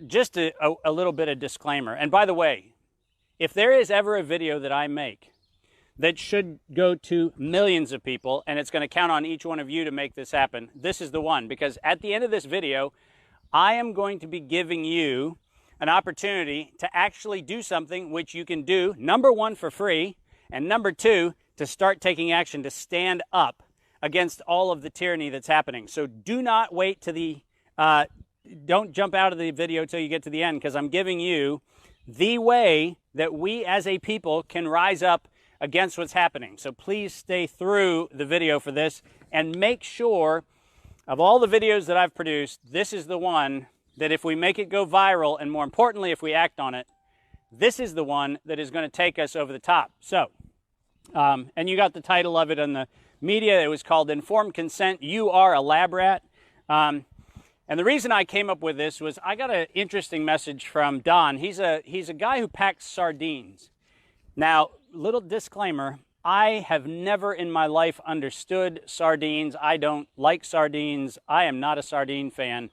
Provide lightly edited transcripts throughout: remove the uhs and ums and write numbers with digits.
just a little bit of disclaimer. And by the way, if there is ever a video that I make that should go to millions of people, and it's going to count on each one of you to make this happen, this is the one. Because at the end of this video, I am going to be giving you an opportunity to actually do something which you can do, number one, for free, and number two, to start taking action, to stand up against all of the tyranny that's happening. So do not wait to the, don't jump out of the video till you get to the end, because I'm giving you the way that we as a people can rise up against what's happening. So please stay through the video for this, and make sure of all the videos that I've produced, this is the one that if we make it go viral, and more importantly, if we act on it, this is the one that is going to take us over the top. So, and you got the title of it in the media. It was called Informed Consent, You Are a Lab Rat. And the reason I came up with this was I got an interesting message from Don. He's a guy who packs sardines. Now, little disclaimer, I have never in my life understood sardines. I don't like sardines. I am not a sardine fan.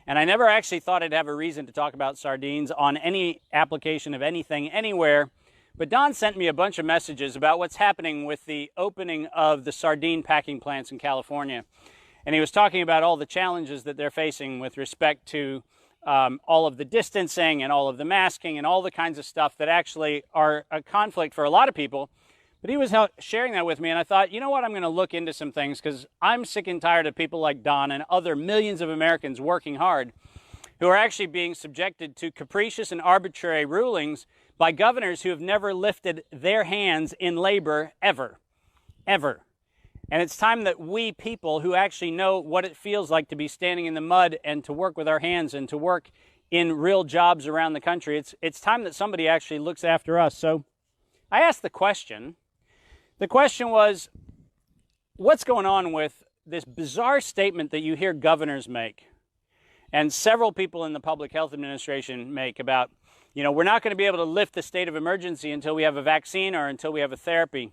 And I never actually thought I'd have a reason to talk about sardines on any application of anything, anywhere. But Don sent me a bunch of messages about what's happening with the opening of the sardine packing plants in California. And he was talking about all the challenges that they're facing with respect to all of the distancing and all of the masking and all the kinds of stuff that actually are a conflict for a lot of people. But he was sharing that with me, and I thought, you know what, I'm going to look into some things, because I'm sick and tired of people like Don and other millions of Americans working hard who are actually being subjected to capricious and arbitrary rulings by governors who have never lifted their hands in labor ever. Ever. And it's time that we people who actually know what it feels like to be standing in the mud and to work with our hands and to work in real jobs around the country, it's time that somebody actually looks after us. So I asked the question. The question was, what's going on with this bizarre statement that you hear governors make and several people in the Public Health Administration make about, you know, we're not going to be able to lift the state of emergency until we have a vaccine or until we have a therapy.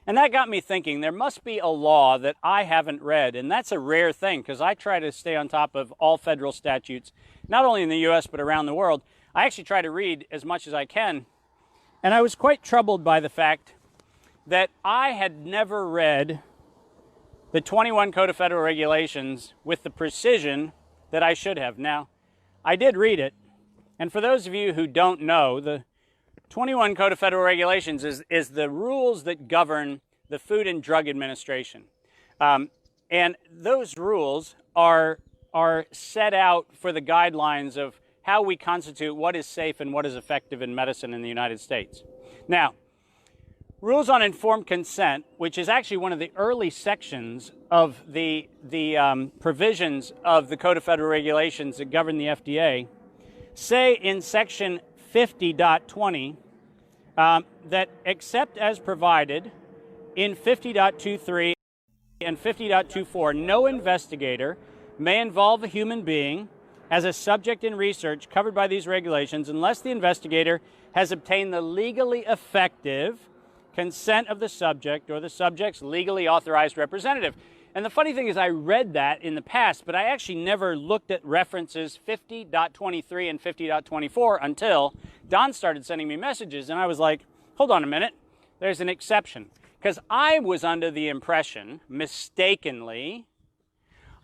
And that got me thinking, there must be a law that I haven't read, and that's a rare thing, because I try to stay on top of all federal statutes, not only in the U.S. but around the world. I actually try to read as much as I can, and I was quite troubled by the fact that I had never read the 21 Code of Federal Regulations with the precision that I should have. Now, I did read it, and for those of you who don't know, the 21 Code of Federal Regulations is the rules that govern the Food and Drug Administration. And those rules are set out for the guidelines of how we constitute what is safe and what is effective in medicine in the United States. Now, rules on informed consent, which is actually one of the early sections of the provisions of the Code of Federal Regulations that govern the FDA, say in section 50.20 that except as provided in 50.23 and 50.24, no investigator may involve a human being as a subject in research covered by these regulations unless the investigator has obtained the legally effective consent of the subject or the subject's legally authorized representative. And the funny thing is, I read that in the past, but I actually never looked at references 50.23 and 50.24 until Don started sending me messages, and I was like, hold on a minute, there's an exception. Because I was under the impression, mistakenly,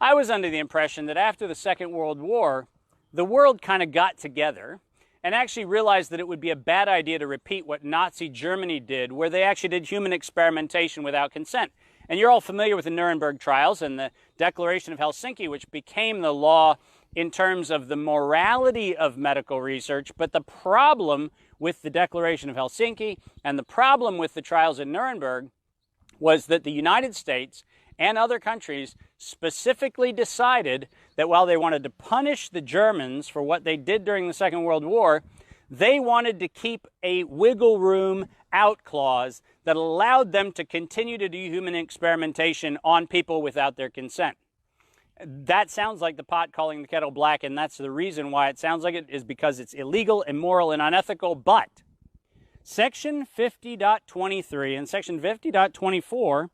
that after the Second World War, the world kind of got together and actually realized that it would be a bad idea to repeat what Nazi Germany did, where they actually did human experimentation without consent. And you're all familiar with the Nuremberg trials and the Declaration of Helsinki, which became the law in terms of the morality of medical research. But the problem with the Declaration of Helsinki and the problem with the trials in Nuremberg was that the United States and other countries specifically decided that while they wanted to punish the Germans for what they did during the Second World War, they wanted to keep a wiggle room out clause that allowed them to continue to do human experimentation on people without their consent. That sounds like the pot calling the kettle black, and that's the reason why it sounds like it, is because it's illegal, immoral, and unethical. But Section 50.23 and Section 50.24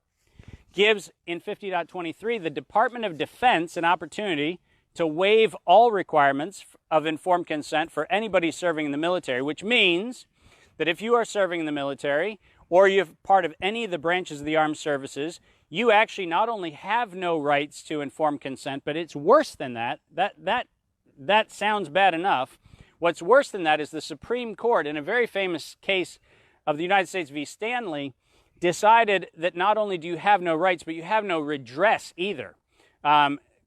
gives, in 50.23, the Department of Defense an opportunity to waive all requirements of informed consent for anybody serving in the military, which means that if you are serving in the military or you're part of any of the branches of the armed services, you actually not only have no rights to informed consent, but it's worse than that. That sounds bad enough. What's worse than that is the Supreme Court, in a very famous case of the United States v. Stanley, decided that not only do you have no rights, but you have no redress either.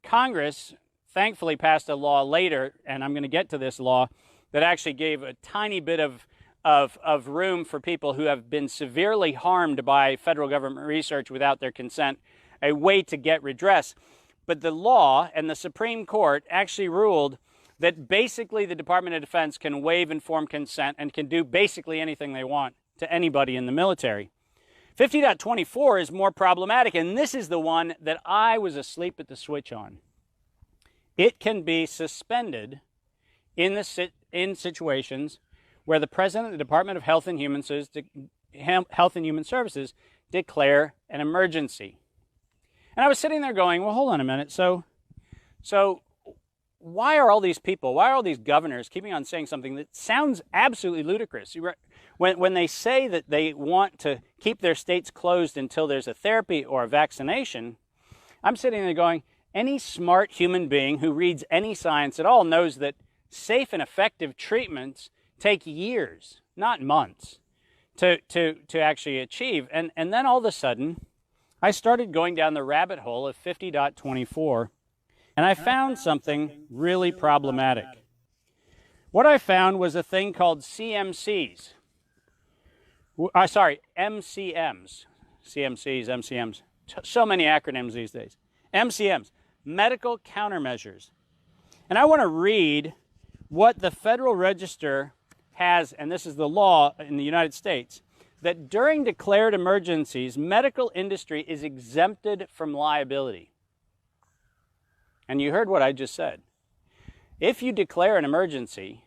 Congress thankfully passed a law later, and I'm going to get to this law, that actually gave a tiny bit of room for people who have been severely harmed by federal government research without their consent, a way to get redress. But the law and the Supreme Court actually ruled that basically the Department of Defense can waive informed consent and can do basically anything they want to anybody in the military. 50.24 is more problematic, and this is the one that I was asleep at the switch on. It can be suspended in situations where the President of the Department of Health and Human Services declare an emergency. And I was sitting there going, well, hold on a minute. So why are all these people, why are all these governors keeping on saying something that sounds absolutely ludicrous? When they say that they want to keep their states closed until there's a therapy or a vaccination, I'm sitting there going, any smart human being who reads any science at all knows that safe and effective treatments take years, not months, to actually achieve. And then all of a sudden, I started going down the rabbit hole of 50.24, and I found something really problematic. What I found was a thing called CMCs. MCMs. CMCs, MCMs. So many acronyms these days. MCMs, medical countermeasures. And I want to read what the Federal Register has, and this is the law in the United States, that during declared emergencies, medical industry is exempted from liability. And you heard what I just said. If you declare an emergency,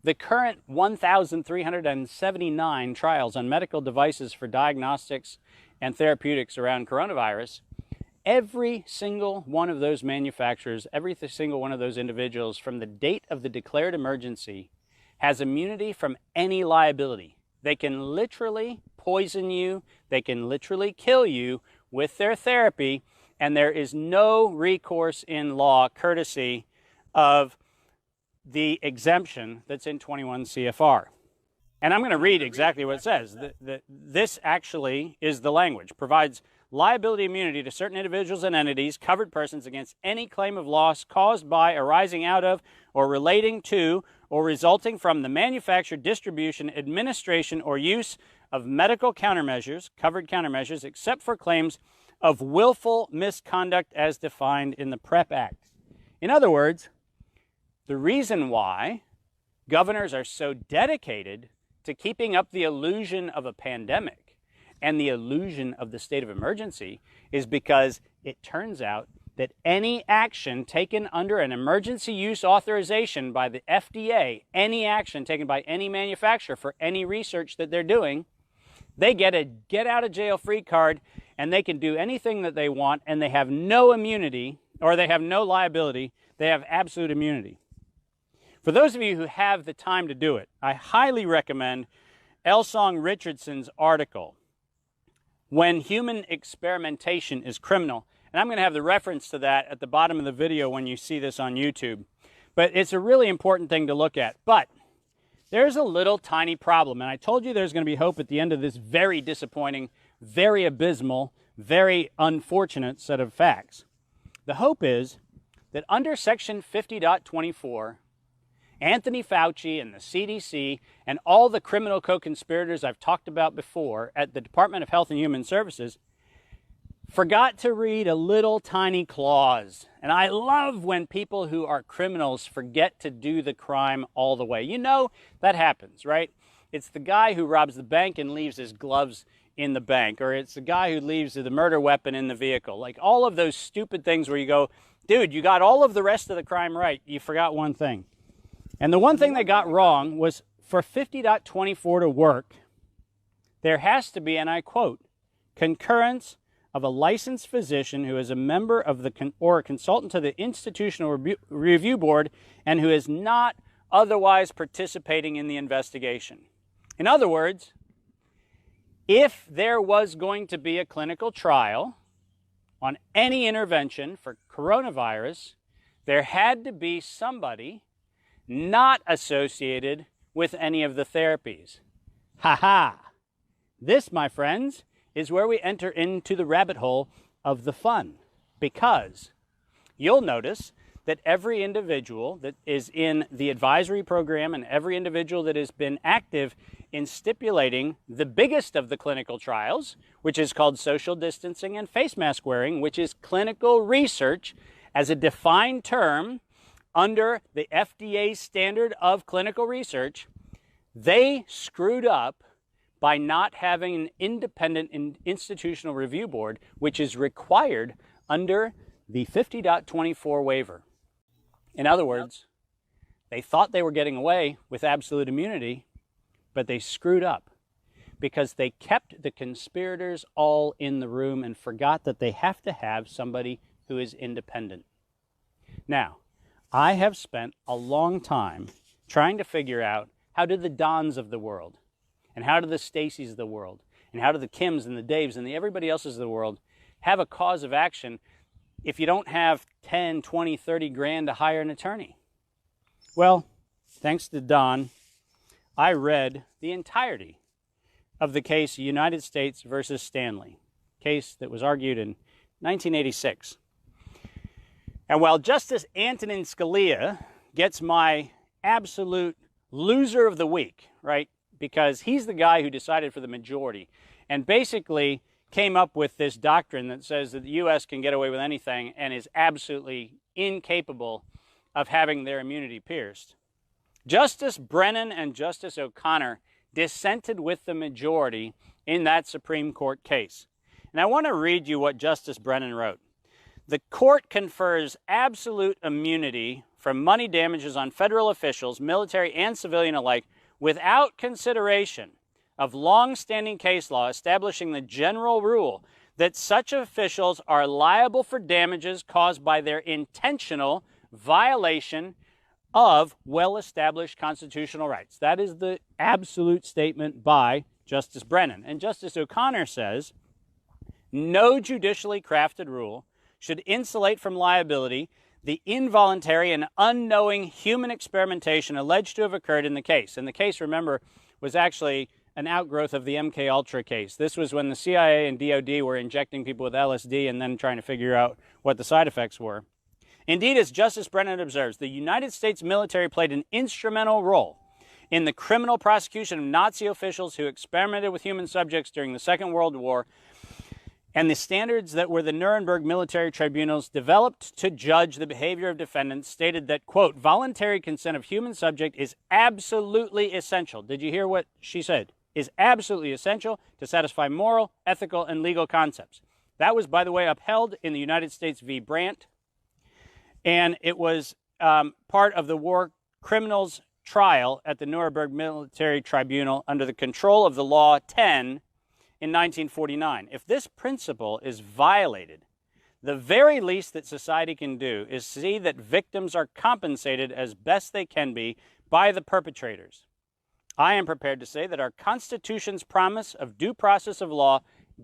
the current 1,379 trials on medical devices for diagnostics and therapeutics around coronavirus, every single one of those manufacturers, every single one of those individuals from the date of the declared emergency has immunity from any liability. They can literally poison you, they can literally kill you with their therapy, and there is no recourse in law courtesy of the exemption that's in 21 CFR. And I'm going to read exactly what it says. This actually is the language. Provides liability immunity to certain individuals and entities, covered persons, against any claim of loss caused by, arising out of, or relating to, or resulting from the manufacture, distribution, administration, or use of medical countermeasures, covered countermeasures, except for claims of willful misconduct as defined in the PrEP Act. In other words, the reason why governors are so dedicated to keeping up the illusion of a pandemic and the illusion of the state of emergency is because it turns out that any action taken under an emergency use authorization by the FDA, any action taken by any manufacturer for any research that they're doing, they get a get-out-of-jail-free card, and they can do anything that they want, and they have no immunity, or they have no liability. They have absolute immunity. For those of you who have the time to do it, I highly recommend Elsong Richardson's article, When Human Experimentation is Criminal. And I'm going to have the reference to that at the bottom of the video when you see this on YouTube. But it's a really important thing to look at. But there's a little tiny problem, and I told you there's going to be hope at the end of this very disappointing, very abysmal, very unfortunate set of facts. The hope is that under Section 50.24, Anthony Fauci and the CDC and all the criminal co-conspirators I've talked about before at the Department of Health and Human Services forgot to read a little tiny clause. And I love when people who are criminals forget to do the crime all the way. You know, that happens, right? It's the guy who robs the bank and leaves his gloves in the bank, or it's the guy who leaves the murder weapon in the vehicle. Like all of those stupid things where you go, dude, you got all of the rest of the crime right. You forgot one thing. And the one thing they got wrong was for 50.24 to work, there has to be, and I quote, concurrence of a licensed physician who is a member of the or a consultant to the Institutional Review Board and who is not otherwise participating in the investigation. In other words, if there was going to be a clinical trial on any intervention for coronavirus, there had to be somebody not associated with any of the therapies. Ha-ha! This, my friends, is where we enter into the rabbit hole of the fun, because you'll notice that every individual that is in the advisory program and every individual that has been active in stipulating the biggest of the clinical trials, which is called social distancing and face mask wearing, which is clinical research as a defined term under the FDA standard of clinical research, they screwed up by not having an independent institutional review board, which is required under the 50.24 waiver. In other words, they thought they were getting away with absolute immunity, but they screwed up because they kept the conspirators all in the room and forgot that they have to have somebody who is independent. Now, I have spent a long time trying to figure out, how do the Dons of the world, and how do the Stacys of the world, and how do the Kims and the Daves and the everybody else's of the world have a cause of action if you don't have 10, 20, 30 grand to hire an attorney? Well, thanks to Don, I read the entirety of the case United States versus Stanley, case that was argued in 1986. And while Justice Antonin Scalia gets my absolute loser of the week, right, because he's the guy who decided for the majority and basically came up with this doctrine that says that the U.S. can get away with anything and is absolutely incapable of having their immunity pierced. Justice Brennan and Justice O'Connor dissented with the majority in that Supreme Court case. And I want to read you what Justice Brennan wrote. The court confers absolute immunity from money damages on federal officials, military and civilian alike, without consideration of long-standing case law establishing the general rule that such officials are liable for damages caused by their intentional violation of well-established constitutional rights. That is the absolute statement by Justice Brennan. And Justice O'Connor says, no judicially crafted rule should insulate from liability the involuntary and unknowing human experimentation alleged to have occurred in the case. And the case, remember, was actually an outgrowth of the MK Ultra case. This was when the CIA and DOD were injecting people with LSD and then trying to figure out what the side effects were. Indeed, as Justice Brennan observes, the United States military played an instrumental role in the criminal prosecution of Nazi officials who experimented with human subjects during the Second World War, and the standards that were the Nuremberg military tribunals developed to judge the behavior of defendants stated that, quote, voluntary consent of human subject is absolutely essential. Did you hear what she said? Is absolutely essential to satisfy moral, ethical, and legal concepts. That was, by the way, upheld in the United States v. Brandt, and it was part of the war criminals trial at the Nuremberg military tribunal under the control of the Law 10 in 1949. If this principle is violated, the very least that society can do is see that victims are compensated as best they can be by the perpetrators. I am prepared to say that our Constitution's promise of due process of law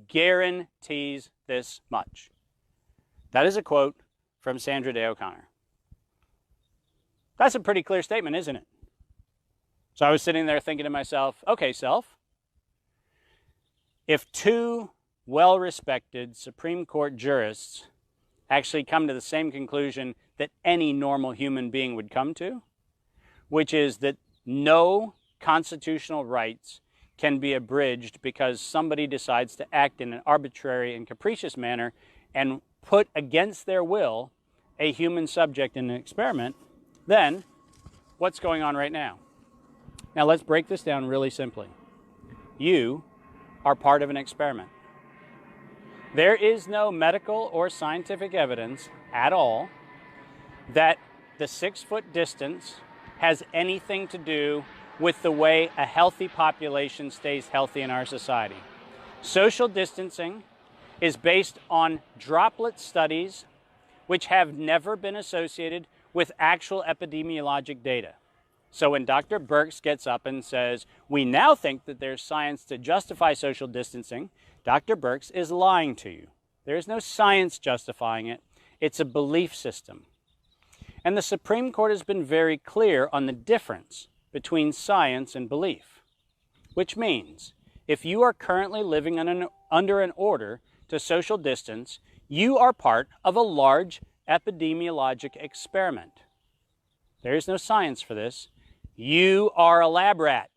guarantees this much. That is a quote from Sandra Day O'Connor. That's a pretty clear statement, isn't it? So I was sitting there thinking to myself, okay, self, if two well-respected Supreme Court jurists actually come to the same conclusion that any normal human being would come to, which is that no constitutional rights can be abridged because somebody decides to act in an arbitrary and capricious manner and put against their will a human subject in an experiment, then what's going on right now? Now let's break this down really simply. You are part of an experiment. There is no medical or scientific evidence at all that the 6-foot distance has anything to do with the way a healthy population stays healthy in our society. Social distancing is based on droplet studies which have never been associated with actual epidemiologic data. So when Dr. Birx gets up and says, we now think that there's science to justify social distancing, Dr. Birx is lying to you. There is no science justifying it. It's a belief system. And the Supreme Court has been very clear on the difference between science and belief, which means if you are currently living under an order to social distance, you are part of a large epidemiologic experiment. There is no science for this. You are a lab rat.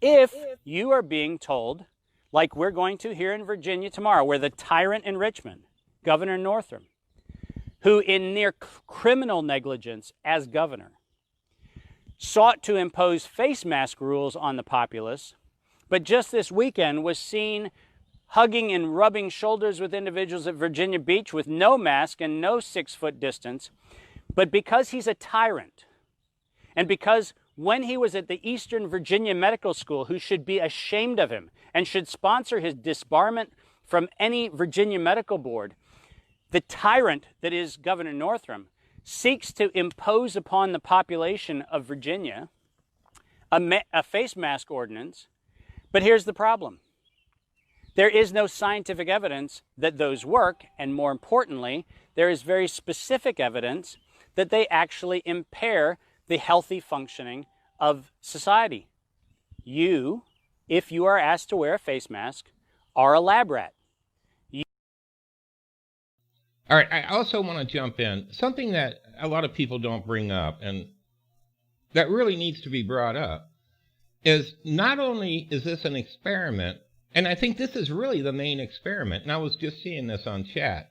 If you are being told, like we're going to here in Virginia tomorrow, where the tyrant in Richmond, Governor Northam, who in near criminal negligence as governor, sought to impose face mask rules on the populace, but just this weekend was seen hugging and rubbing shoulders with individuals at Virginia Beach with no mask and no 6-foot distance. But because he's a tyrant, and because when he was at the Eastern Virginia Medical School, who should be ashamed of him and should sponsor his disbarment from any Virginia medical board, the tyrant that is Governor Northam seeks to impose upon the population of Virginia a face mask ordinance. But here's the problem. There is no scientific evidence that those work, and more importantly, there is very specific evidence that they actually impair the healthy functioning of society. You, if you are asked to wear a face mask, are a lab rat. All right, I also want to jump in. Something that a lot of people don't bring up, and that really needs to be brought up, is not only is this an experiment, and I think this is really the main experiment, and I was just seeing this on chat,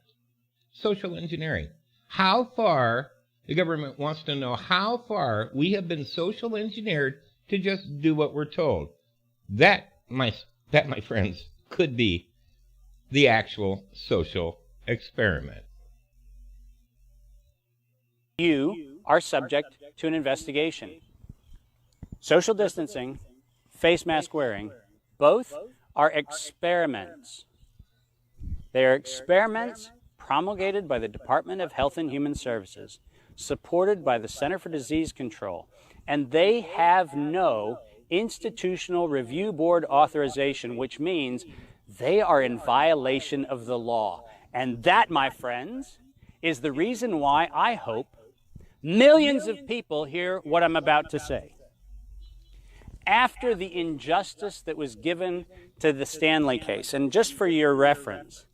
social engineering. How far the government wants to know how far we have been social engineered to just do what we're told. That, my friends, could be the actual social experiment. You are subject to an investigation. Social distancing, face mask wearing, both are experiments. They are experiments promulgated by the Department of Health and Human Services, supported by the Center for Disease Control, and they have no institutional review board authorization, which means they are in violation of the law. And that, my friends, is the reason why I hope millions of people hear what I'm about to say. After the injustice that was given to the Stanley case, and just for your reference,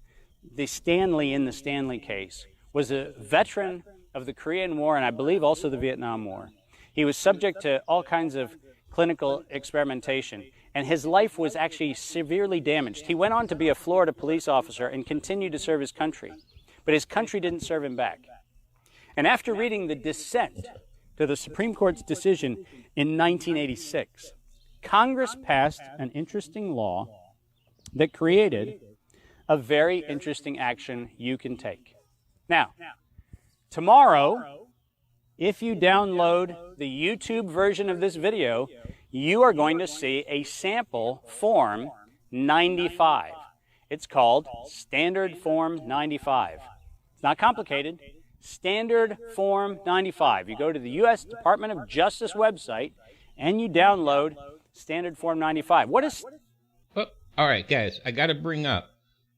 the Stanley in the Stanley case was a veteran of the Korean War and I believe also the Vietnam War. He was subject to all kinds of clinical experimentation, and his life was actually severely damaged. He went on to be a Florida police officer and continued to serve his country, but his country didn't serve him back. And after reading the dissent to the Supreme Court's decision in 1986, Congress passed an interesting law that created a very interesting action you can take. Now, tomorrow, if you download the YouTube version of this video, you are going to see a sample Form 95. It's called Standard Form 95. It's not complicated. Standard Form 95. You go to the U.S. Department of Justice website and you download Standard Form 95. What is... Well, all right, guys, I got to bring up.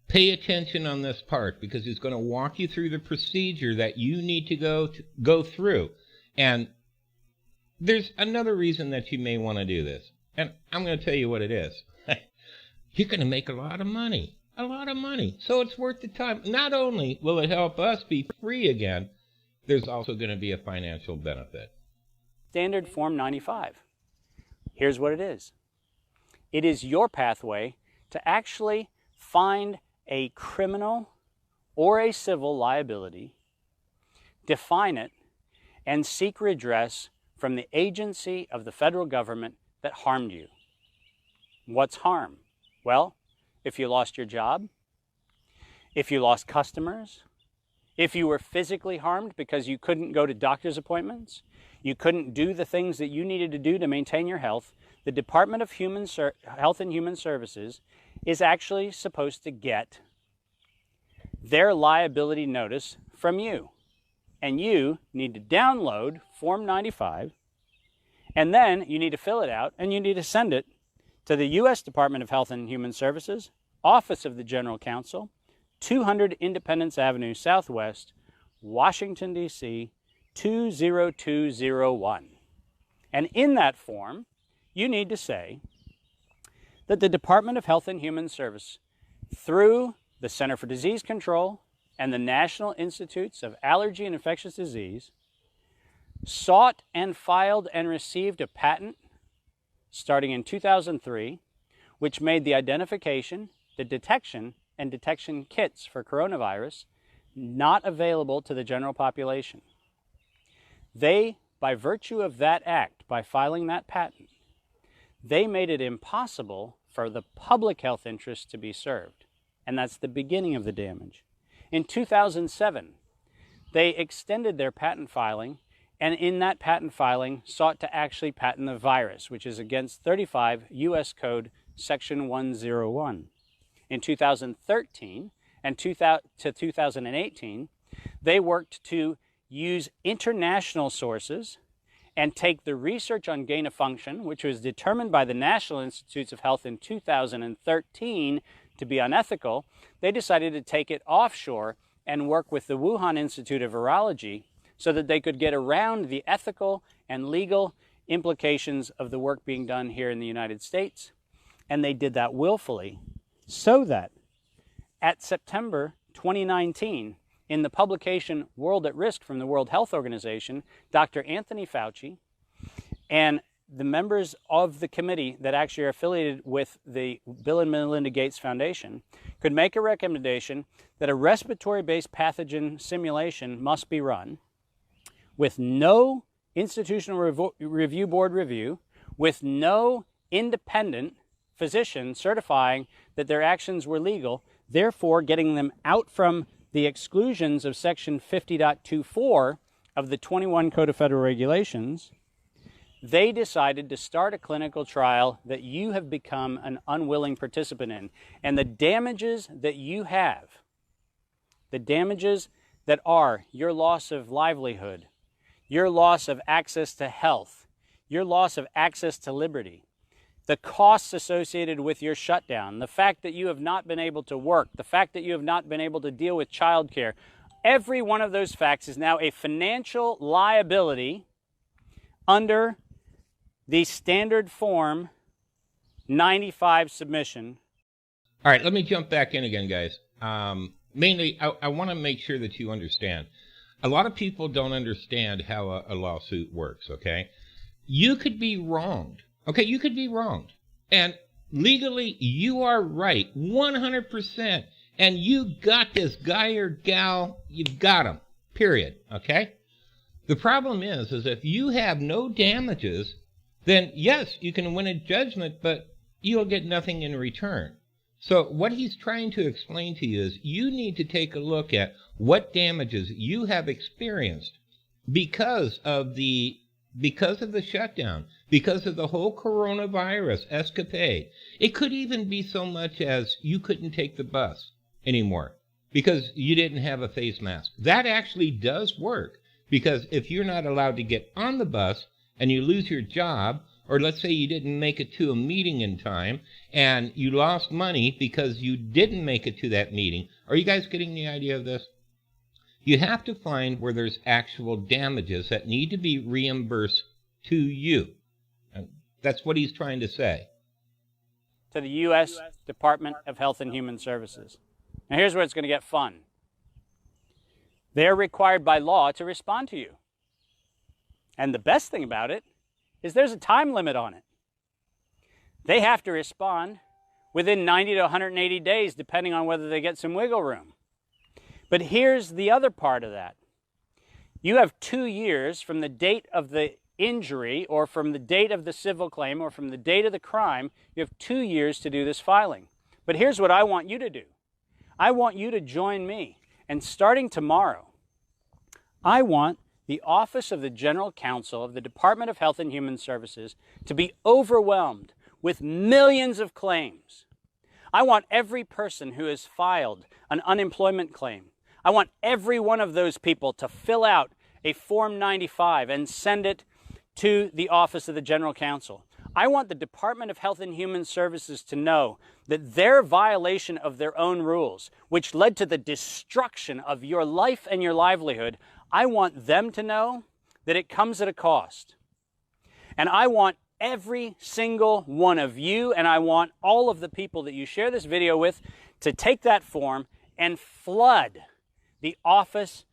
Pay attention on this part because he's going to walk you through the procedure that you need to go through. And there's another reason that you may want to do this. And I'm going to tell you what it is. You're going to make a lot of money. A lot of money. So it's worth the time. Not only will it help us be free again, there's also going to be a financial benefit. Standard Form 95. Here's what it is. It is your pathway to actually find a criminal or a civil liability, define it, and seek redress from the agency of the federal government that harmed you. What's harm? Well, if you lost your job, if you lost customers, if you were physically harmed because you couldn't go to doctor's appointments, you couldn't do the things that you needed to do to maintain your health, the Department of Health and Human Services is actually supposed to get their liability notice from you. And you need to download Form 95, and then you need to fill it out, and you need to send it to the U.S. Department of Health and Human Services, Office of the General Counsel, 200 Independence Avenue Southwest, Washington, D.C., 20201. And in that form, you need to say that the Department of Health and Human Services, through the Center for Disease Control and the National Institutes of Allergy and Infectious Disease, sought and filed and received a patent starting in 2003, which made the identification, the detection, and detection kits for coronavirus not available to the general population. They, by virtue of that act, by filing that patent, they made it impossible for the public health interest to be served. And that's the beginning of the damage. In 2007, they extended their patent filing, and in that patent filing sought to actually patent the virus, which is against 35 U.S. Code Section 101. In 2013 and to 2018, they worked to use international sources and take the research on gain of function, which was determined by the National Institutes of Health in 2013 to be unethical. They decided to take it offshore and work with the Wuhan Institute of Virology so that they could get around the ethical and legal implications of the work being done here in the United States. And they did that willfully, so that at September 2019, in the publication World at Risk from the World Health Organization, Dr. Anthony Fauci and the members of the committee that actually are affiliated with the Bill and Melinda Gates Foundation could make a recommendation that a respiratory-based pathogen simulation must be run with no institutional review board review, with no independent physician certifying that their actions were legal, therefore getting them out from the exclusions of Section 50.24 of the 21 Code of Federal Regulations. They decided to start a clinical trial that you have become an unwilling participant in. And the damages that you have, the damages that are your loss of livelihood, your loss of access to health, your loss of access to liberty, the costs associated with your shutdown, the fact that you have not been able to work, the fact that you have not been able to deal with childcare, every one of those facts is now a financial liability under the standard form 95 submission. All right, let me jump back in again, guys. Mainly, I want to make sure that you understand. A lot of people don't understand how a lawsuit works, okay? You could be wronged. Okay, you could be wronged. And legally, you are right, 100%. And you got this guy or gal, you've got him, period, okay? The problem is if you have no damages, then yes, you can win a judgment, but you'll get nothing in return. So what he's trying to explain to you is you need to take a look at what damages you have experienced because of the shutdown, because of the whole coronavirus escapade. It could even be so much as you couldn't take the bus anymore because you didn't have a face mask. That actually does work, because if you're not allowed to get on the bus and you lose your job, or let's say you didn't make it to a meeting in time and you lost money because you didn't make it to that meeting. Are you guys getting the idea of this? You have to find where there's actual damages that need to be reimbursed to you. And that's what he's trying to say. To the U.S. Department of Health and Human Services. Now here's where it's going to get fun. They're required by law to respond to you. And the best thing about it is there's a time limit on it. They have to respond within 90 to 180 days, depending on whether they get some wiggle room. But here's the other part of that. You have 2 years from the date of the injury, or from the date of the civil claim, or from the date of the crime. You have 2 years to do this filing. But here's what I want you to do. I want you to join me. And starting tomorrow, I want the Office of the General Counsel of the Department of Health and Human Services to be overwhelmed with millions of claims. I want every person who has filed an unemployment claim, I want every one of those people to fill out a Form 95 and send it to the Office of the General Counsel. I want the Department of Health and Human Services to know that their violation of their own rules, which led to the destruction of your life and your livelihood, I want them to know that it comes at a cost. And I want every single one of you, and I want all of the people that you share this video with, to take that form and flood the Office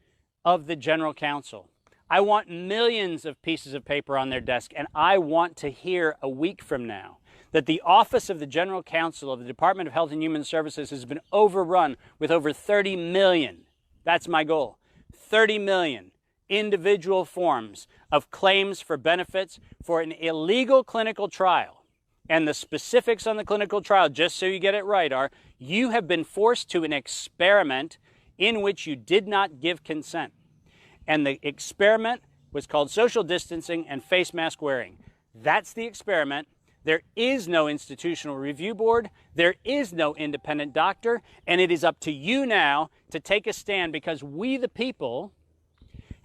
of the General Counsel. I want millions of pieces of paper on their desk, and I want to hear a week from now that the Office of the General Counsel of the Department of Health and Human Services has been overrun with over 30 million. That's my goal. 30 million individual forms of claims for benefits for an illegal clinical trial. And the specifics on the clinical trial, just so you get it right, are you have been forced to an experiment in which you did not give consent. And the experiment was called social distancing and face mask wearing. That's the experiment. There is no institutional review board. There is no independent doctor. And it is up to you now to take a stand, because we, the people,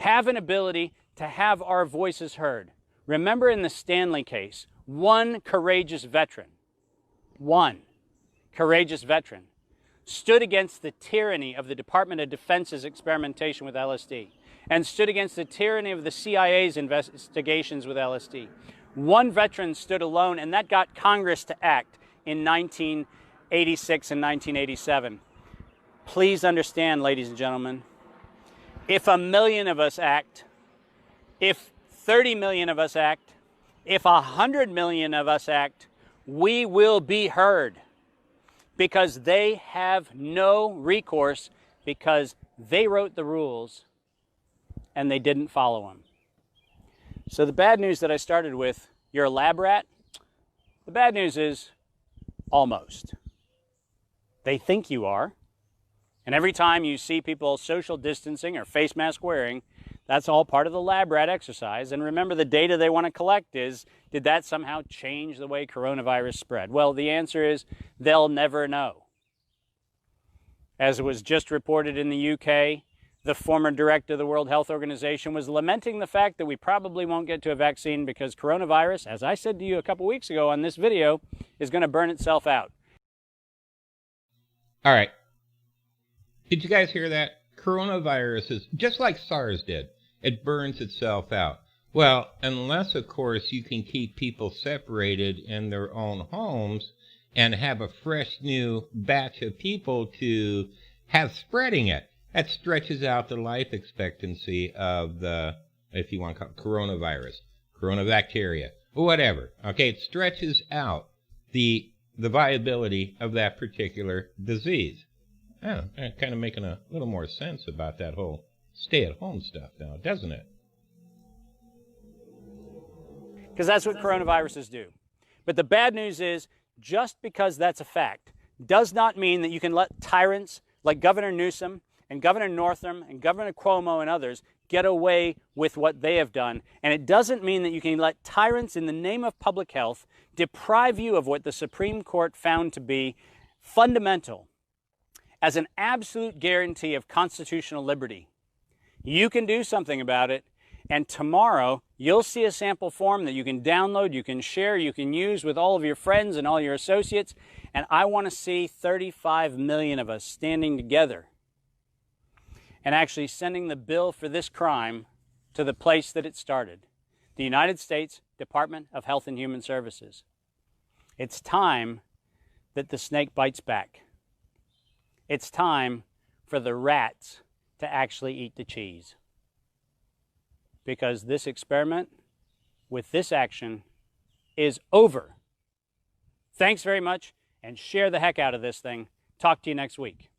have an ability to have our voices heard. Remember in the Stanley case, one courageous veteran stood against the tyranny of the Department of Defense's experimentation with LSD and stood against the tyranny of the CIA's investigations with LSD. One veteran stood alone, and that got Congress to act in 1986 and 1987. Please understand, ladies and gentlemen, if 1 million of us act, if 30 million of us act, if 100 million of us act, we will be heard, because they have no recourse, because they wrote the rules and they didn't follow them. So the bad news that I started with, you're a lab rat, the bad news is almost. They think you are. And every time you see people social distancing or face mask wearing, that's all part of the lab rat exercise. And remember, the data they want to collect is, did that somehow change the way coronavirus spread? Well, the answer is they'll never know. As it was just reported in the UK, the former director of the World Health Organization was lamenting the fact that we probably won't get to a vaccine because coronavirus, as I said to you a couple weeks ago on this video, is going to burn itself out. All right. Did you guys hear that? Coronavirus is just like SARS did. It burns itself out. Well, unless, of course, you can keep people separated in their own homes and have a fresh new batch of people to have spreading it. That stretches out the life expectancy of the, if you want to call it coronavirus, coronabacteria, whatever. Okay, it stretches out the viability of that particular disease. Oh, kind of making a little more sense about that whole stay-at-home stuff now, doesn't it? Because that's what coronaviruses do. But the bad news is, just because that's a fact does not mean that you can let tyrants like Governor Newsom and Governor Northam and Governor Cuomo and others get away with what they have done. And it doesn't mean that you can let tyrants in the name of public health deprive you of what the Supreme Court found to be fundamental as an absolute guarantee of constitutional liberty. You can do something about it, and tomorrow you'll see a sample form that you can download, you can share, you can use with all of your friends and all your associates, and I want to see 35 million of us standing together and actually sending the bill for this crime to the place that it started, the United States Department of Health and Human Services. It's time that the snake bites back. It's time for the rats to actually eat the cheese. Because this experiment with this action is over. Thanks very much, and share the heck out of this thing. Talk to you next week.